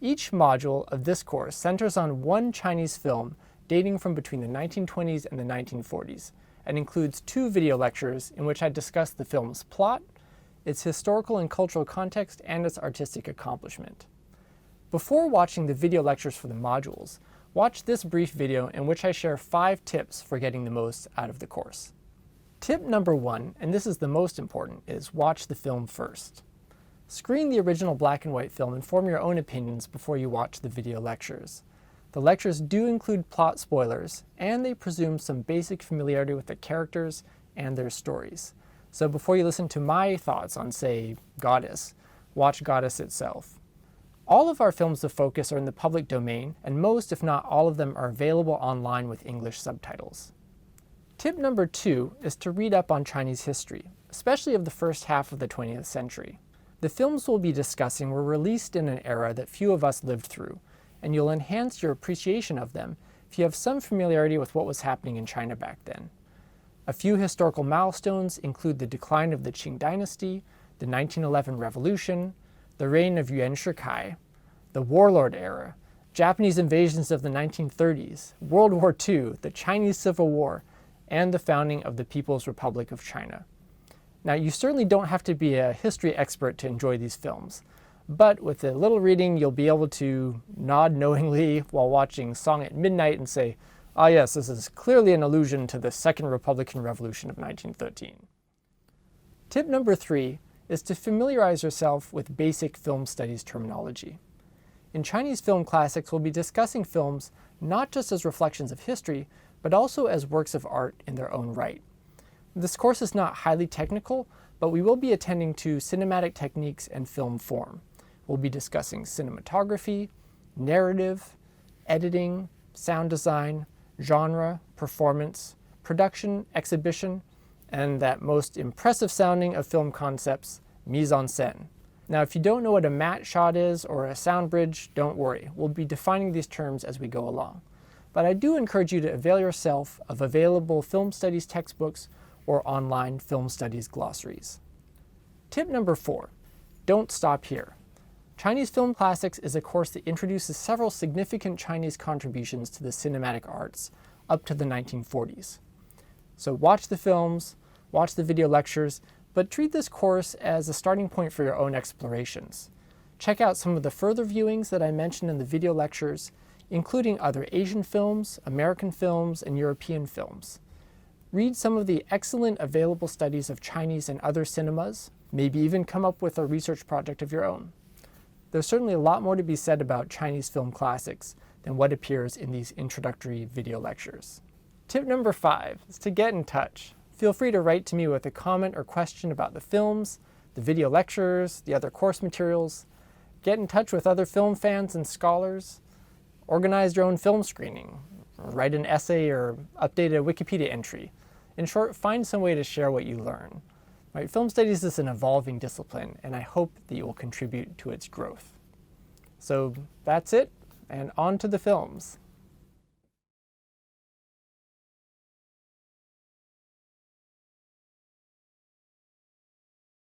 Each module of this course centers on one Chinese film dating from between the 1920s and the 1940s, and includes 2 video lectures in which I discuss the film's plot, its historical and cultural context, and its artistic accomplishment. Before watching the video lectures for the modules, watch this brief video in which I share 5 tips for getting the most out of the course. Tip number 1, and this is the most important, is watch the film first. Screen the original black and white film and form your own opinions before you watch the video lectures. The lectures do include plot spoilers, and they presume some basic familiarity with the characters and their stories. So before you listen to my thoughts on, say, Goddess, watch Goddess itself. All of our films of focus are in the public domain, and most, if not all of them, are available online with English subtitles. Tip number 2 is to read up on Chinese history, especially of the first half of the 20th century. The films we'll be discussing were released in an era that few of us lived through, and you'll enhance your appreciation of them if you have some familiarity with what was happening in China back then. A few historical milestones include the decline of the Qing dynasty, the 1911 revolution, the reign of Yuan Shikai, the warlord era, Japanese invasions of the 1930s, World War II, the Chinese Civil War, and the founding of the People's Republic of China. Now, you certainly don't have to be a history expert to enjoy these films, but with a little reading, you'll be able to nod knowingly while watching Song at Midnight and say, "Ah yes, this is clearly an allusion to the Second Republican Revolution of 1913. Tip number 3 is to familiarize yourself with basic film studies terminology. In Chinese film classics, we'll be discussing films not just as reflections of history, but also as works of art in their own right. This course is not highly technical, but we will be attending to cinematic techniques and film form. We'll be discussing cinematography, narrative, editing, sound design, genre, performance, production, exhibition, and that most impressive sounding of film concepts, mise en scène. Now, if you don't know what a matte shot is or a sound bridge, don't worry. We'll be defining these terms as we go along. But I do encourage you to avail yourself of available film studies textbooks or online film studies glossaries. Tip number 4, don't stop here. Chinese Film Classics is a course that introduces several significant Chinese contributions to the cinematic arts up to the 1940s. So watch the films, watch the video lectures, but treat this course as a starting point for your own explorations. Check out some of the further viewings that I mentioned in the video lectures, including other Asian films, American films, and European films. Read some of the excellent available studies of Chinese and other cinemas, maybe even come up with a research project of your own. There's certainly a lot more to be said about Chinese film classics than what appears in these introductory video lectures. Tip number 5 is to get in touch. Feel free to write to me with a comment or question about the films, the video lectures, the other course materials. Get in touch with other film fans and scholars. Organize your own film screening. Write an essay or update a Wikipedia entry. In short, find some way to share what you learn. Right? Film studies is an evolving discipline, and I hope that you will contribute to its growth. So that's it, and on to the films.